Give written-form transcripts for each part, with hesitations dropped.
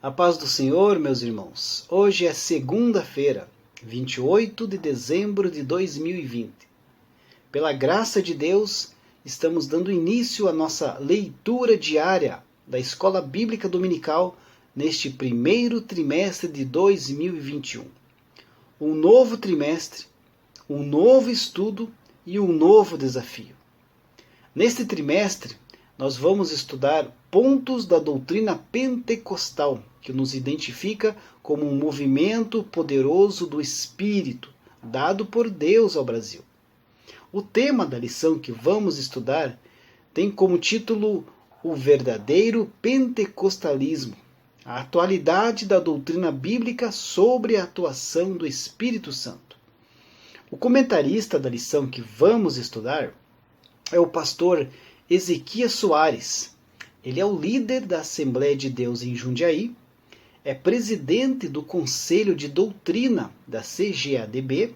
A paz do Senhor, meus irmãos. Hoje é segunda-feira, 28 de dezembro de 2020. Pela graça de Deus, estamos dando início à nossa leitura diária da Escola Bíblica Dominical neste primeiro trimestre de 2021. Um novo trimestre, um novo estudo e um novo desafio. Neste trimestre, nós vamos estudar pontos da doutrina pentecostal, que nos identifica como um movimento poderoso do Espírito, dado por Deus ao Brasil. O tema da lição que vamos estudar tem como título O Verdadeiro Pentecostalismo, a atualidade da doutrina bíblica sobre a atuação do Espírito Santo. O comentarista da lição que vamos estudar é o pastor Ezequias Soares. Ele é o líder da Assembleia de Deus em Jundiaí, é presidente do Conselho de Doutrina da CGADB,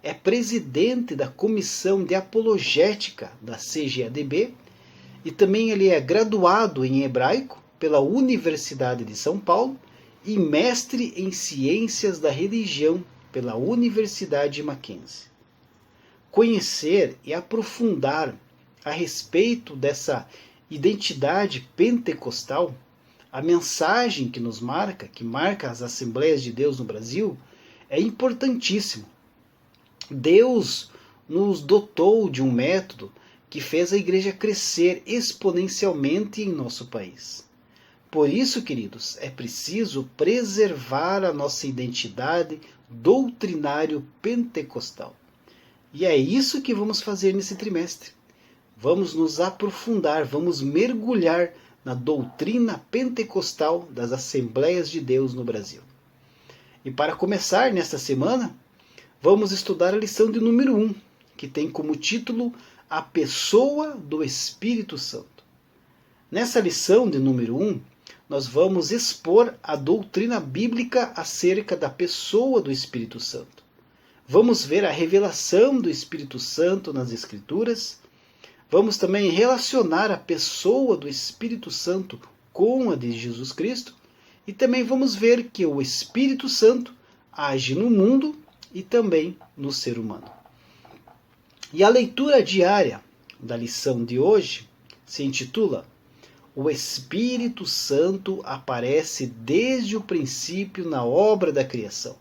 é presidente da Comissão de Apologética da CGADB e também ele é graduado em hebraico pela Universidade de São Paulo e mestre em Ciências da Religião pela Universidade Mackenzie. Conhecer e aprofundar a respeito dessa identidade pentecostal, a mensagem que nos marca, que marca as Assembleias de Deus no Brasil, é importantíssimo. Deus nos dotou de um método que fez a igreja crescer exponencialmente em nosso país. Por isso, queridos, é preciso preservar a nossa identidade doutrinário pentecostal. E é isso que vamos fazer nesse trimestre. Vamos nos aprofundar, vamos mergulhar na doutrina pentecostal das Assembleias de Deus no Brasil. E para começar nesta semana, vamos estudar a lição de número 1, que tem como título A Pessoa do Espírito Santo. Nessa lição de número 1, nós vamos expor a doutrina bíblica acerca da pessoa do Espírito Santo. Vamos ver a revelação do Espírito Santo nas Escrituras. Vamos também relacionar a pessoa do Espírito Santo com a de Jesus Cristo. E também vamos ver que o Espírito Santo age no mundo e também no ser humano. E a leitura diária da lição de hoje se intitula O Espírito Santo aparece desde o princípio na obra da criação.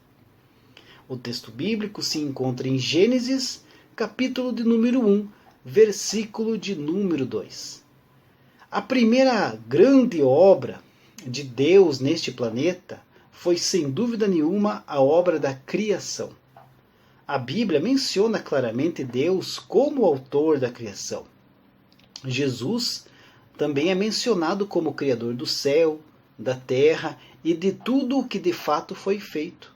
O texto bíblico se encontra em Gênesis, capítulo de número 1, versículo de número 2. A primeira grande obra de Deus neste planeta foi, sem dúvida nenhuma, a obra da criação. A Bíblia menciona claramente Deus como autor da criação. Jesus também é mencionado como Criador do céu, da terra e de tudo o que de fato foi feito.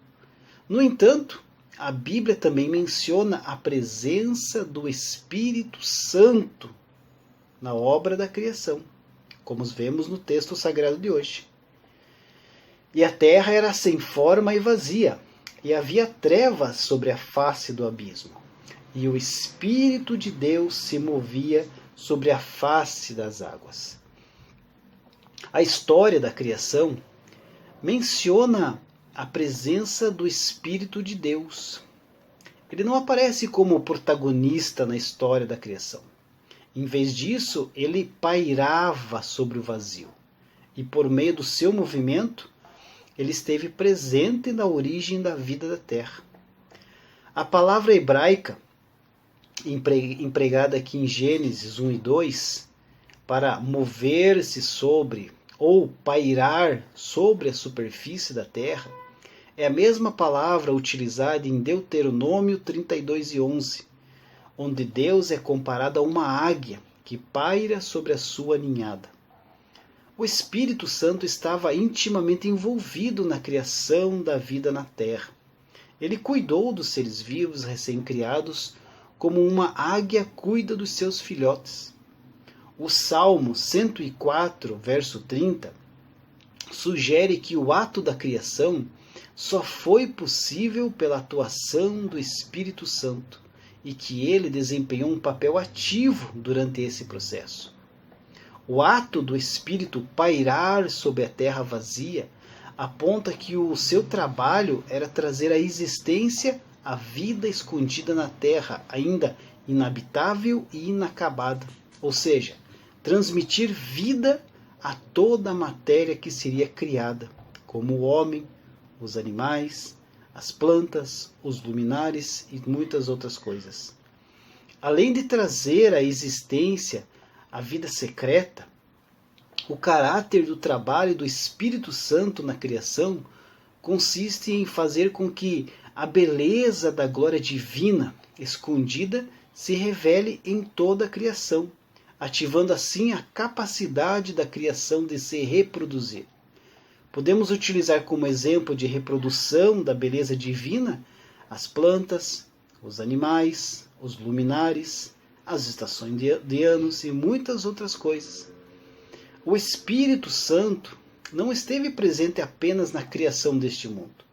No entanto, a Bíblia também menciona a presença do Espírito Santo na obra da criação, como vemos no texto sagrado de hoje. E a terra era sem forma e vazia, e havia trevas sobre a face do abismo. E o Espírito de Deus se movia sobre a face das águas. A história da criação menciona a presença do Espírito de Deus. Ele não aparece como protagonista na história da criação. Em vez disso, ele pairava sobre o vazio. E por meio do seu movimento, ele esteve presente na origem da vida da terra. A palavra hebraica, empregada aqui em Gênesis 1 e 2, para mover-se sobre ou pairar sobre a superfície da terra, é a mesma palavra utilizada em Deuteronômio 32:11, onde Deus é comparado a uma águia que paira sobre a sua ninhada. O Espírito Santo estava intimamente envolvido na criação da vida na terra. Ele cuidou dos seres vivos recém-criados como uma águia cuida dos seus filhotes. O Salmo 104, verso 30, sugere que o ato da criação só foi possível pela atuação do Espírito Santo e que ele desempenhou um papel ativo durante esse processo. O ato do Espírito pairar sobre a terra vazia aponta que o seu trabalho era trazer à existência a vida escondida na terra, ainda inabitável e inacabada, ou seja, transmitir vida a toda a matéria que seria criada, como o homem, os animais, as plantas, os luminares e muitas outras coisas. Além de trazer à existência a vida secreta, o caráter do trabalho do Espírito Santo na criação consiste em fazer com que a beleza da glória divina escondida se revele em toda a criação, ativando assim a capacidade da criação de se reproduzir. Podemos utilizar como exemplo de reprodução da beleza divina as plantas, os animais, os luminares, as estações de anos e muitas outras coisas. O Espírito Santo não esteve presente apenas na criação deste mundo.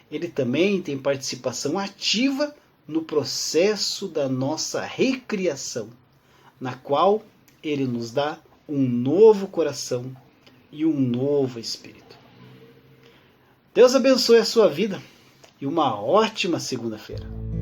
Ele também tem participação ativa no processo da nossa recriação, na qual ele nos dá um novo coração e um novo espírito. Deus abençoe a sua vida e uma ótima segunda-feira.